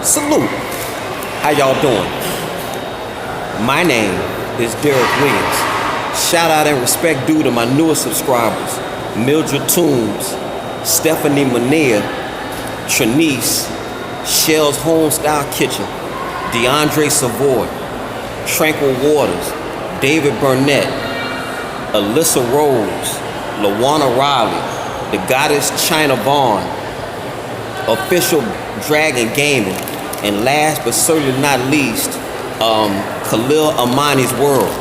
Salute. How y'all doing? My name is DerrickCWilliams. Shout out and respect due to my newest subscribers, Mildred Toombs, Stephanie Manea, Trinice, Shell's Homestyle Kitchen, DeAndre Savoy, Tranquil Waters, David Burnett, Alyssa Rose, Lawana Riley, The Goddess China Vaughn, Official Dragon Gaming, and last but certainly not least, Khalil Amani's World.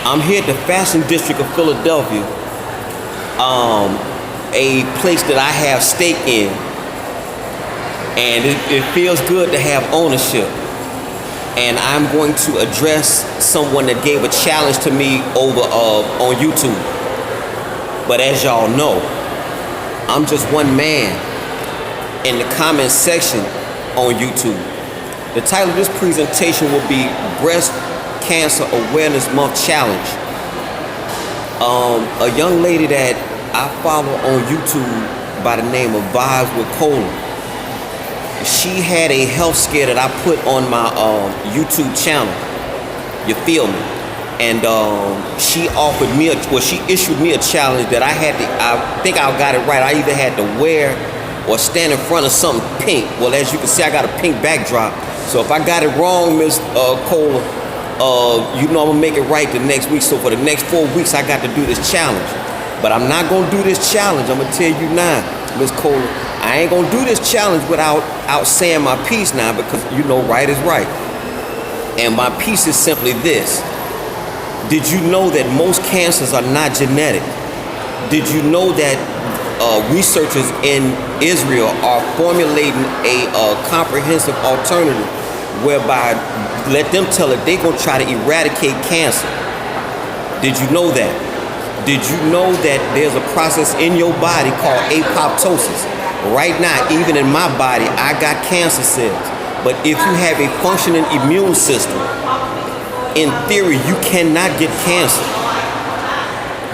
I'm here at the Fashion District of Philadelphia, a place that I have stake in, and it feels good to have ownership. And I'm going to address someone that gave a challenge to me over on YouTube. But as y'all know, I'm just one man in the comment section on YouTube. The title of this presentation will be Breast Cancer Awareness Month Challenge. A young lady that I follow on YouTube by the name of Vibes With Chola, she had a health scare that I put on my YouTube channel. You feel me? And she offered me she issued me a challenge that I think I got it right. I either had to wear or stand in front of something pink. Well, as you can see, I got a pink backdrop. So if I got it wrong, Miss Chola, you know I'm gonna make it right the next week. So for the next 4 weeks, I got to do this challenge. But I'm not gonna do this challenge. I'm gonna tell you now, Miss Chola, I ain't gonna do this challenge without saying my piece now, because you know right is right. And my piece is simply this. Did you know that most cancers are not genetic? Did you know that researchers in Israel are formulating a comprehensive alternative whereby let them tell it they're gonna try to eradicate cancer? Did you know that? Did you know that there's a process in your body called apoptosis? Right now, even in my body, I got cancer cells. But if you have a functioning immune system, in theory, you cannot get cancer.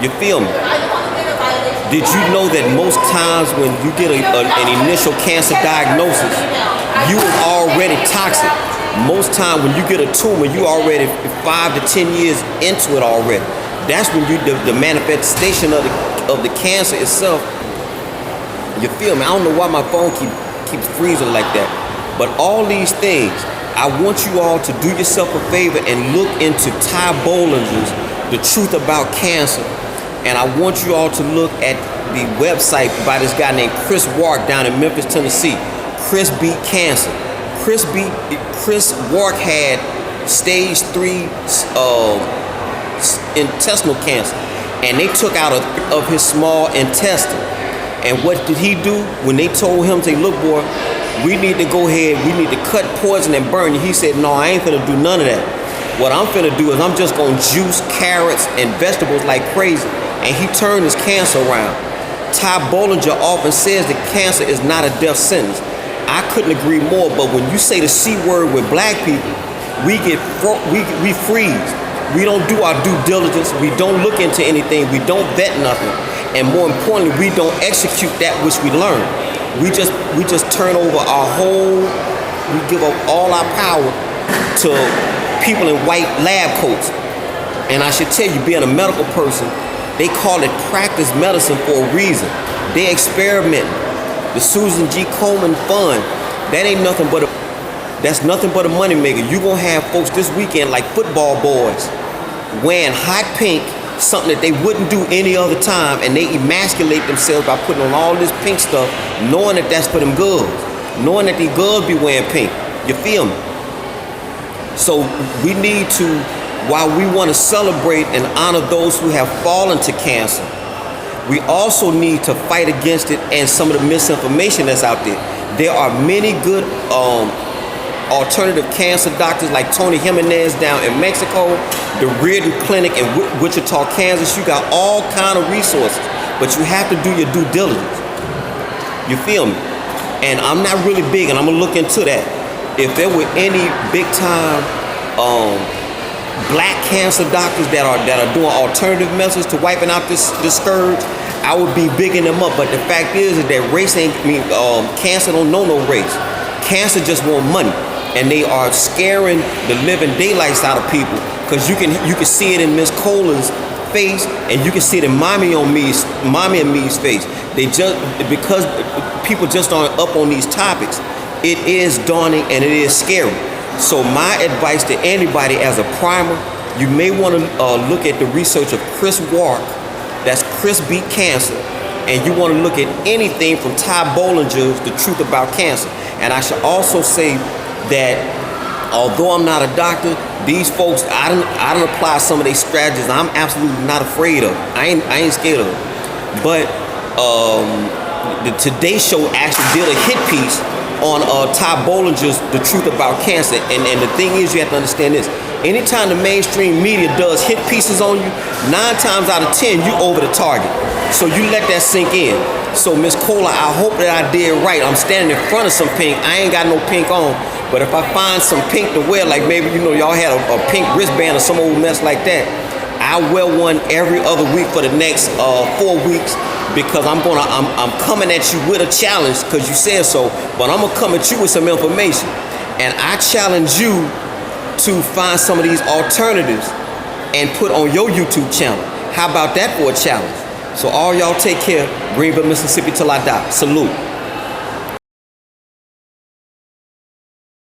You feel me? Did you know that most times when you get an initial cancer diagnosis, you are already toxic? Most times when you get a tumor, you already 5 to 10 years into it already. That's when the manifestation of the cancer itself. You feel me? I don't know why my phone keeps freezing like that. But all these things, I want you all to do yourself a favor and look into Ty Bollinger's The Truth About Cancer. And I want you all to look at the website by this guy named Chris Wark down in Memphis, Tennessee. Chris Beat Cancer. Chris Wark had stage 3 intestinal cancer, and they took out of his small intestine. And what did he do when they told him, say, look, boy, we need to go ahead, we need to cut, poison, and burn you? He said, no, I ain't finna do none of that. What I'm finna do is I'm just gonna juice carrots and vegetables like crazy. And he turned his cancer around. Ty Bollinger often says that cancer is not a death sentence. I couldn't agree more, but when you say the C word with black people, we freeze. We don't do our due diligence. We don't look into anything. We don't vet nothing. And more importantly, we don't execute that which we learn. We just turn over our whole, we give up all our power to people in white lab coats. And I should tell you, being a medical person, they call it practice medicine for a reason. They experiment. The Susan G. Komen Fund, that's nothing but a moneymaker. You're gonna have folks this weekend like football boys wearing hot pink, something that they wouldn't do any other time, and they emasculate themselves by putting on all this pink stuff, knowing that that's for them girls, knowing that these girls be wearing pink. You feel me? So we need to, while we want to celebrate and honor those who have fallen to cancer, we also need to fight against it and some of the misinformation that's out there. There are many good alternative cancer doctors like Tony Jimenez down in Mexico, the Reardon Clinic in Wichita, Kansas. You got all kind of resources, but you have to do your due diligence. You feel me? And I'm not really big, and I'm gonna look into that. If there were any big time black cancer doctors that are doing alternative methods to wiping out this scourge, I would be bigging them up. But the fact is that race cancer don't know no race. Cancer just want money, and they are scaring the living daylights out of people. Because you can see it in Miss Cola's face, and you can see it in Mommy and me's face. They just, because people just aren't up on these topics, it is daunting and it is scary. So my advice to anybody as a primer, you may want to look at the research of Chris Wark. That's Chris Beat Cancer. And you want to look at anything from Ty Bollinger's The Truth About Cancer. And I should also say that although I'm not a doctor, these folks, I don't apply some of their strategies. I'm absolutely not afraid of them. I ain't scared of them. But the Today Show actually did a hit piece on Ty Bollinger's The Truth About Cancer. And the thing is, you have to understand this. Anytime the mainstream media does hit pieces on you, 9 times out of 10, you over the target. So you let that sink in. So Miss Cola, I hope that I did right. I'm standing in front of some pink. I ain't got no pink on. But if I find some pink to wear, like maybe, y'all had a pink wristband or some old mess like that, I wear one every other week for the next 4 weeks, because I'm coming at you with a challenge because you said so, but I'm gonna come at you with some information. And I challenge you to find some of these alternatives and put on your YouTube channel. How about that for a challenge? So all y'all take care. Greenville, Mississippi till I die. Salute.